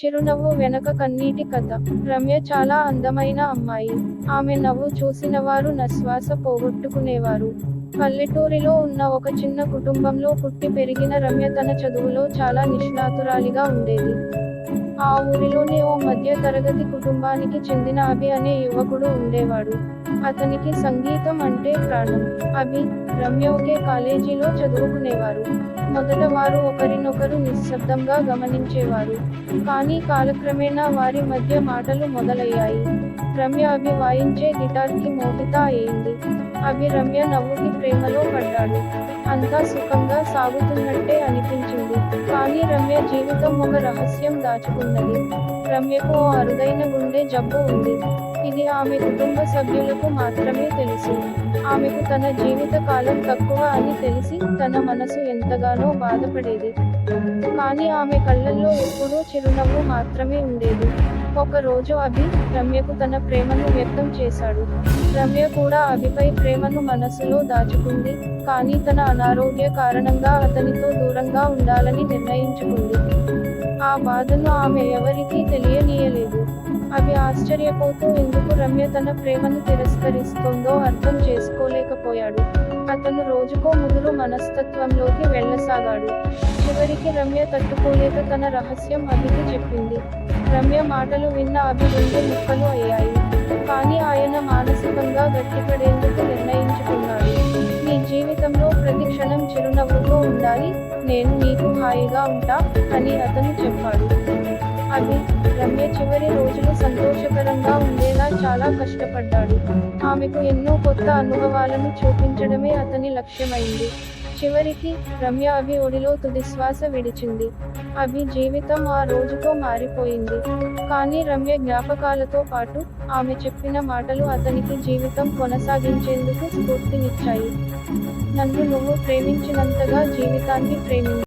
చిరునవ్వు వెనక కన్నీటి కథ. రమ్య చాలా అందమైన అమ్మాయి. ఆమె నవ్వు చూసినవారు నశ్వాస పోగొట్టుకునేవారు. పల్లెటూరిలో ఉన్న ఒక చిన్న కుటుంబంలో పుట్టి పెరిగిన రమ్య తన చదువులో చాలా నిష్ణాతురాలిగా ఉండేది. ఆ ఊరిలోనే ఓ మధ్య తరగతి కుటుంబానికి చెందిన అభి అనే యువకుడు ఉండేవాడు. అతనికి సంగీతం అంటే ప్రాణం. అభి, రమ్య ఒకే కాలేజీలో చదువుకునేవారు. మొదట వారు ఒకరినొకరు నిశ్శబ్దంగా గమనించేవారు. కానీ కాలక్రమేణా వారి మధ్య మాటలు మొదలయ్యాయి. రమ్య అభి వాయించే గిటార్కి మోహిత అయింది. అభి రమ్య నవ్వుకి ప్రేమలో పడ్డాడు. అంతా సుఖంగా సాగుతున్నట్టే అనిపించింది. కానీ రమ్య జీవితం ఒక రహస్యం దాచుకున్నది. రమ్యకు ఓ అరుదైన గుండె జబ్బు ఉంది. ఇది ఆమె కుటుంబ సభ్యులకు మాత్రమే తెలుసు. ఆమెకు తన జీవిత కాలం తక్కువ అని తెలిసి తన మనసు ఎంతగానో బాధపడేది. కానీ ఆమె కళ్ళల్లో ఎప్పుడూ చిరునవ్వు మాత్రమే ఉండేది. ఒక రోజు అభి రమ్యకు తన ప్రేమను వ్యక్తం చేశాడు. రమ్య కూడా అభిపై ప్రేమను మనసులో దాచుకుంది. కానీ తన అనారోగ్య కారణంగా అతనితో దూరంగా ఉండాలని నిర్ణయించుకుంది. ఆ బాధను ఆమె ఎవరికీ తెలియనీయలేదు. అభి ఆశ్చర్యపోతూ ఎందుకు రమ్య తన ప్రేమను తిరస్కరిస్తోందో అర్థం చేసుకోలేకపోయాడు. అతను రోజుకో ముదురు మనస్తత్వంలోకి వెళ్ళసాగాడు. చివరికి రమ్య తట్టుకోలేక తన రహస్యం అభికి చెప్పింది. రమ్య మాటలు విన్న అభి రెండు ముక్కలు అయ్యాయి. కానీ ఆయన మానసికంగా గట్టిపడేందుకు నిర్ణయించుకున్నాడు. నీ జీవితంలో ప్రతి క్షణం చిరునవ్వుతో ఉండాలి, నేను నీకు హాయిగా ఉంటా అని అతను చెప్పాడు. అభి, రమ్య చివరి రోజులు సంతోషకరంగా ఉండేలా చాలా కష్టపడ్డాడు. ఆమెకు ఎన్నో కొత్త అనుభవాలను చూపించడమే అతని లక్ష్యమైంది. చివరికి రమ్య అభి ఒడిలో తుదిశ్వాస విడిచింది. అభి జీవితం ఆ రోజుతో మారిపోయింది. కానీ రమ్య జ్ఞాపకాలతో పాటు ఆమె చెప్పిన మాటలు అతనికి జీవితం కొనసాగించేందుకు స్ఫూర్తినిచ్చాయి. నన్ను నువ్వు ప్రేమించినంతగా జీవితాన్ని ప్రేమించు.